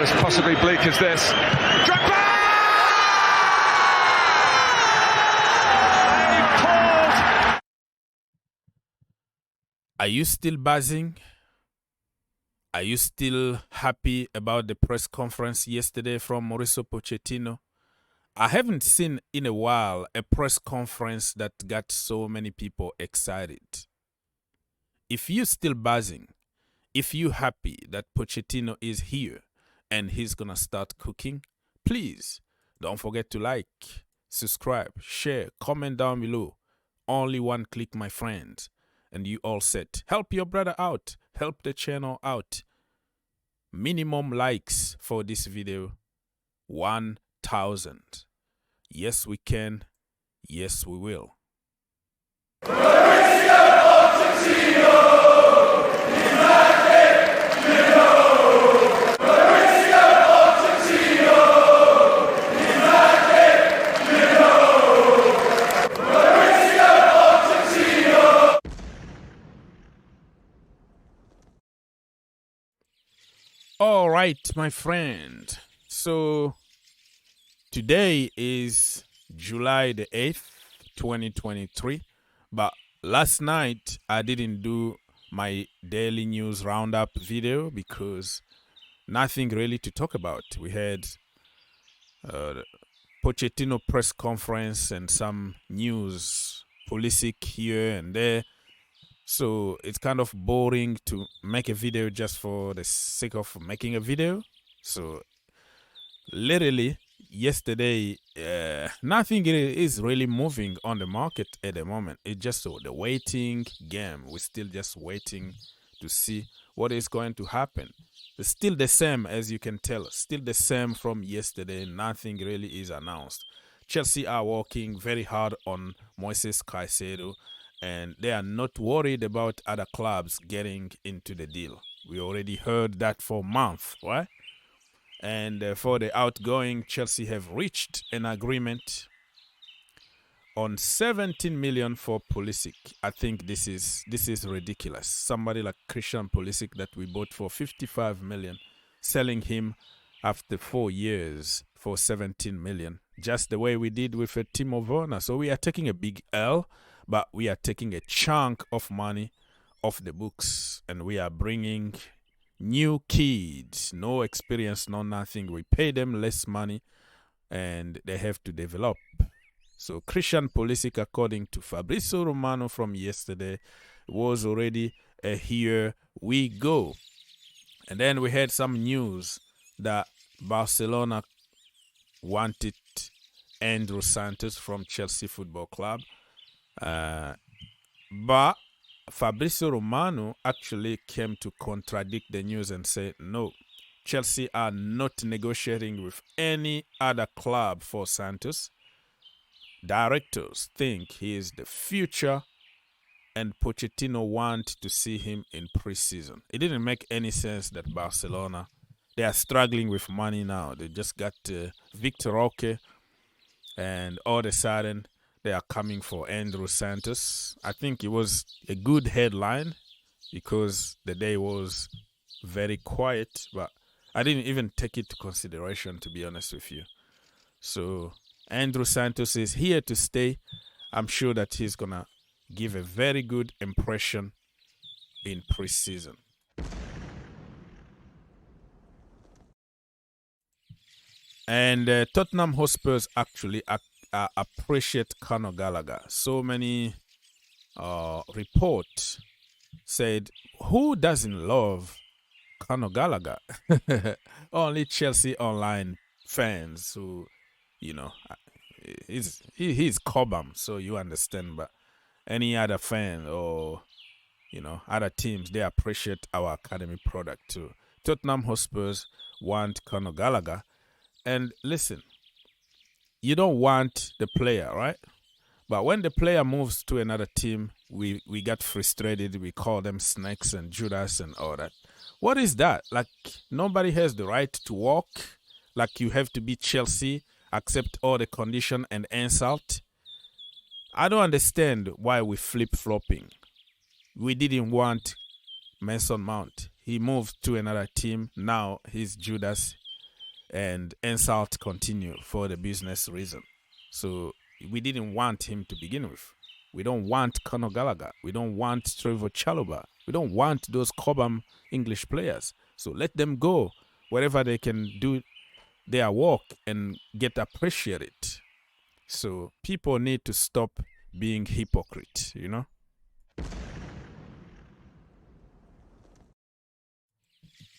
as possibly bleak as this. Drogba! Are you still buzzing? Are you still happy about the press conference yesterday from Mauricio Pochettino? I haven't seen in a while a press conference that got so many people excited. If you're still buzzing, if you're happy that Pochettino is here and he's going to start cooking, please don't forget to like, subscribe, share, comment down below. Only one click, my friends. And you all set. Help your brother out. Help the channel out. Minimum likes for this video. 1,000. Yes, we can. Yes, we will. All right, my friend. So today is July the 8th, 2023. But last night I didn't do my daily news roundup video because nothing really to talk about. We had Pochettino press conference and some news, Pulisic here and there. So it's kind of boring to make a video just for the sake of making a video. So literally yesterday, nothing is really moving on the market at the moment. It's just the waiting game. We're still just waiting to see what is going to happen. It's still the same, as you can tell. Still the same from yesterday. Nothing really is announced. Chelsea are working very hard on Moises Caicedo, and they are not worried about other clubs getting into the deal. We already heard that for months, right? And for the outgoing, Chelsea have reached an agreement on 17 million for Pulisic. I think this is ridiculous. Somebody like Christian Pulisic that we bought for 55 million, selling him after 4 years for 17 million, just the way we did with Timo Werner. So we are taking a big L, but we are taking a chunk of money off the books, and we are bringing new kids, no experience, no nothing. We pay them less money and they have to develop. So Christian Pulisic, according to Fabrizio Romano from yesterday, was already a here we go. And then we had some news that Barcelona wanted Andrew Santos from Chelsea Football Club. But Fabrizio Romano actually came to contradict the news and say, no, Chelsea are not negotiating with any other club for Santos. Directors think he is the future, and Pochettino want to see him in pre-season. It didn't make any sense that Barcelona, they are struggling with money now. They just got Victor Roque, and all of a sudden they are coming for Andrew Santos. I think it was a good headline because the day was very quiet, but I didn't even take it to consideration, to be honest with you. So Andrew Santos is here to stay. I'm sure that he's going to give a very good impression in pre-season. And Tottenham Hotspurs actually appreciate Kane Galaga. So many reports said, who doesn't love Kane Galaga? Only Chelsea online fans who, you know, he's Cobham, so you understand. But any other fan or, you know, other teams, they appreciate our academy product too. Tottenham Hotspurs want Kane Galaga. And listen, you don't want the player, right? But when the player moves to another team, we get frustrated. We call them snakes and Judas and all that. What is that? Like, nobody has the right to walk. Like, you have to be Chelsea, accept all the condition and insult. I don't understand why we flip-flopping. We didn't want Mason Mount. He moved to another team. Now he's Judas. and insult continue for the business reason. So we didn't want him to begin with. We don't want Kane Galaga. We don't want Trevor Chalobah. We don't want those Cobham English players. So let them go wherever they can do their work and get appreciated. So people need to stop being hypocrite, you know?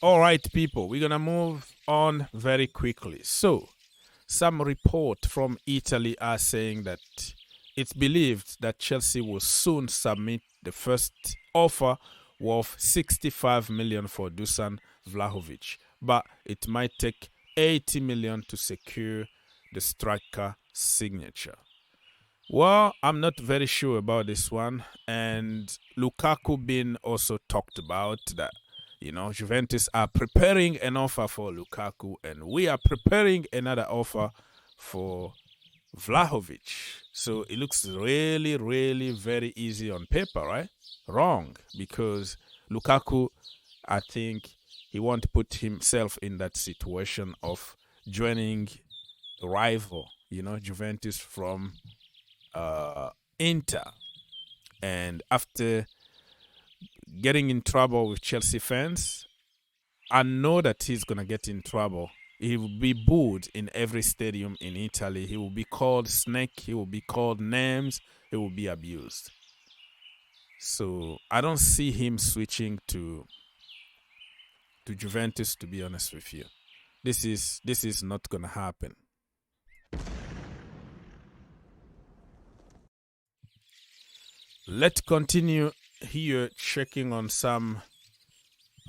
All right, people, we're going to move on very quickly. So some report from Italy are saying that it's believed that Chelsea will soon submit the first offer worth 65 million for Dusan Vlahovic, but it might take 80 million to secure the striker signature. Well, I'm not very sure about this one, and Lukaku being also talked about that, you know, Juventus are preparing an offer for Lukaku, and we are preparing another offer for Vlahovic. So it looks really, really very easy on paper, right? Wrong, because Lukaku, I think he won't put himself in that situation of joining a rival, you know, Juventus from Inter. And after getting in trouble with Chelsea fans, I know that he's going to get in trouble. He will be booed in every stadium in Italy. He will be called snake. He will be called names. He will be abused. So I don't see him switching to Juventus, to be honest with you. This is not going to happen. Let's continue here checking on some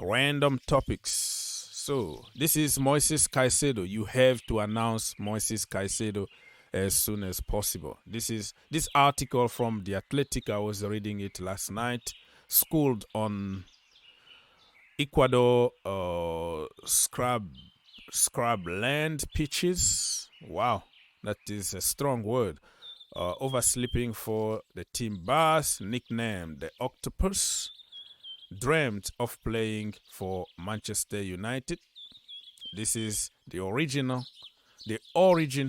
random topics. So this is Moises Caicedo. You have to announce Moises Caicedo as soon as possible. This article from The Athletic. I was reading it last night. Schooled on Ecuador scrubland pitches. Wow, that is a strong word. Oversleeping for the team boss, nicknamed the Octopus, dreamt of playing for Manchester United. This is the origin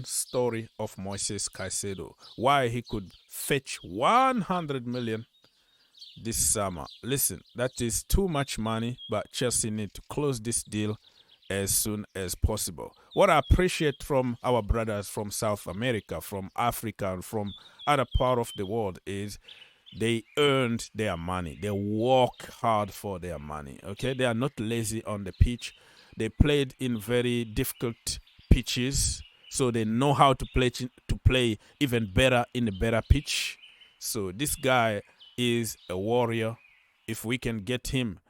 story of Moises Caicedo. Why he could fetch 100 million this summer. Listen, that is too much money, but Chelsea need to close this deal as soon as possible. What I appreciate from our brothers from South America, from Africa, and from other part of the world is they earned their money. They work hard for their money. Okay, they are not lazy on the pitch. They played in very difficult pitches, so they know how to play even better in a better pitch. So this guy is a warrior. If we can get him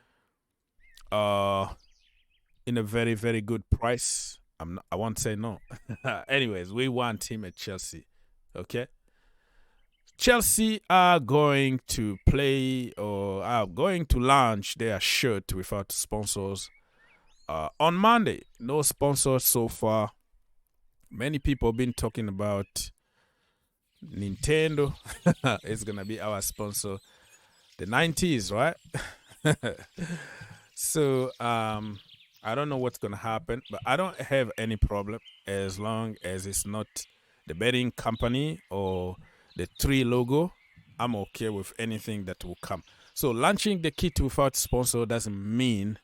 in a very, very good price, I won't say no. Anyways, we want him at Chelsea. Okay? Chelsea are going to play or are going to launch their shirt without sponsors on Monday. No sponsors so far. Many people have been talking about Nintendo. It's going to be our sponsor. The 90s, right? So, I don't know what's going to happen, but I don't have any problem as long as it's not the betting company or the tree logo. I'm okay with anything that will come. So launching the kit without sponsor doesn't mean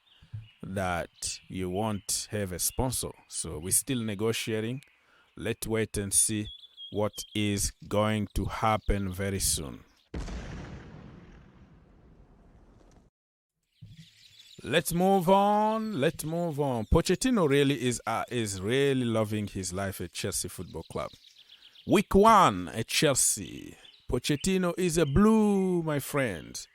that you won't have a sponsor. So we're still negotiating. Let's wait and see what is going to happen very soon. Let's move on. Pochettino really is really loving his life at Chelsea Football Club. Week 1 at Chelsea. Pochettino is a blue, my friend.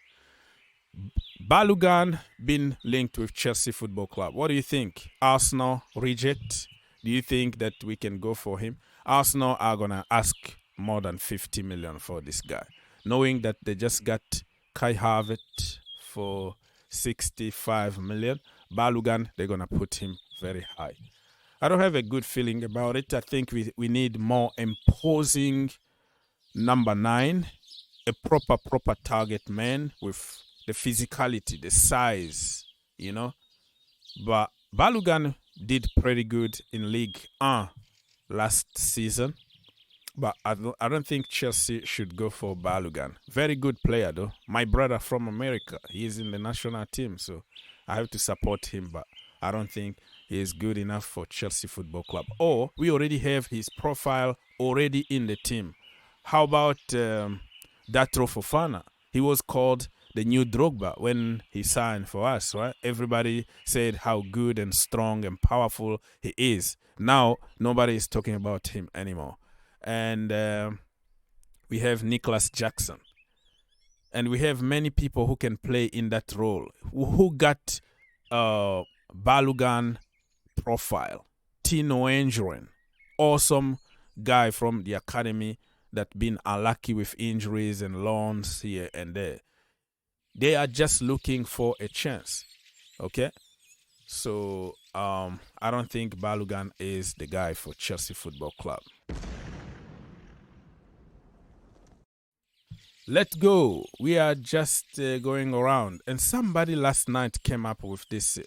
Balogun been linked with Chelsea Football Club. What do you think? Arsenal reject? Do you think that we can go for him? Arsenal are going to ask more than 50 million for this guy, knowing that they just got Kai Havertz for 65 million. Balogun, they're going to put him very high. I don't have a good feeling about it. I think we need more imposing number 9, a proper target man with the physicality, the size, you know. But Balogun did pretty good in League 1 last season. But I don't think Chelsea should go for Balogun. Very good player, though. My brother from America, he's in the national team, so I have to support him. But I don't think he is good enough for Chelsea Football Club. Or we already have his profile already in the team. How about Datro Fofana? He was called the new Drogba when he signed for us, right? Everybody said how good and strong and powerful he is. Now, nobody is talking about him anymore. And we have Nicholas Jackson. And we have many people who can play in that role. Who got Balogun profile? Tino Angeren. Awesome guy from the academy that been unlucky with injuries and loans here and there. They are just looking for a chance. Okay? So I don't think Balogun is the guy for Chelsea Football Club. Let's go. We are just going around. And somebody last night came up with this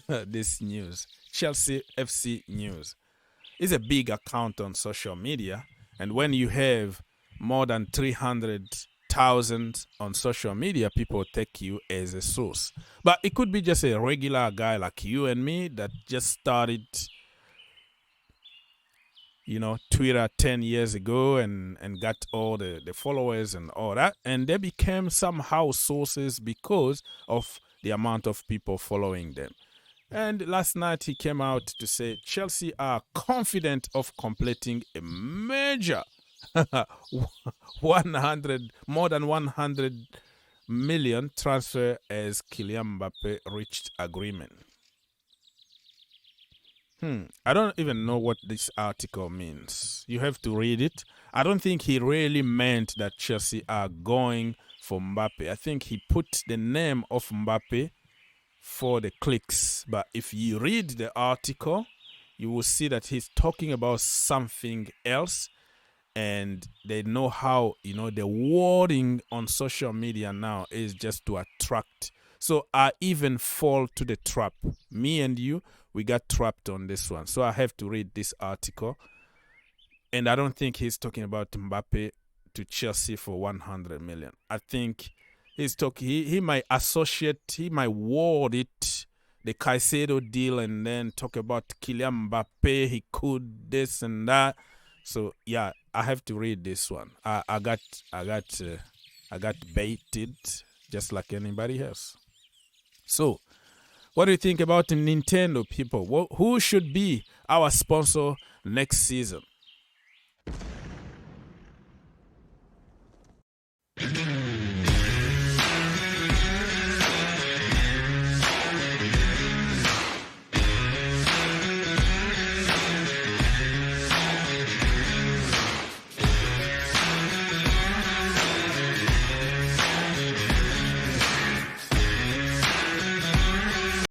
this news. Chelsea FC News. It's a big account on social media. And when you have more than 300,000 on social media, people take you as a source. But it could be just a regular guy like you and me that just started, Twitter 10 years ago and got all the followers and all that. And they became somehow sources because of the amount of people following them. And last night he came out to say Chelsea are confident of completing a major more than 100 million transfer as Kylian Mbappe reached agreement. I don't even know what this article means. You have to read it. I don't think he really meant that Chelsea are going for Mbappe. I think he put the name of Mbappe for the clicks. But if you read the article, you will see that he's talking about something else. And they know how, the wording on social media now is just to attract. So I even fall to the trap. Me and you, we got trapped on this one. So I have to read this article. And I don't think he's talking about Mbappe to Chelsea for 100 million. I think he's talking, he might associate, he might word it, the Caicedo deal, and then talk about Kylian Mbappe, he could this and that. So yeah, I have to read this one. I got baited just like anybody else. So, what do you think about Nintendo, people? Who should be our sponsor next season?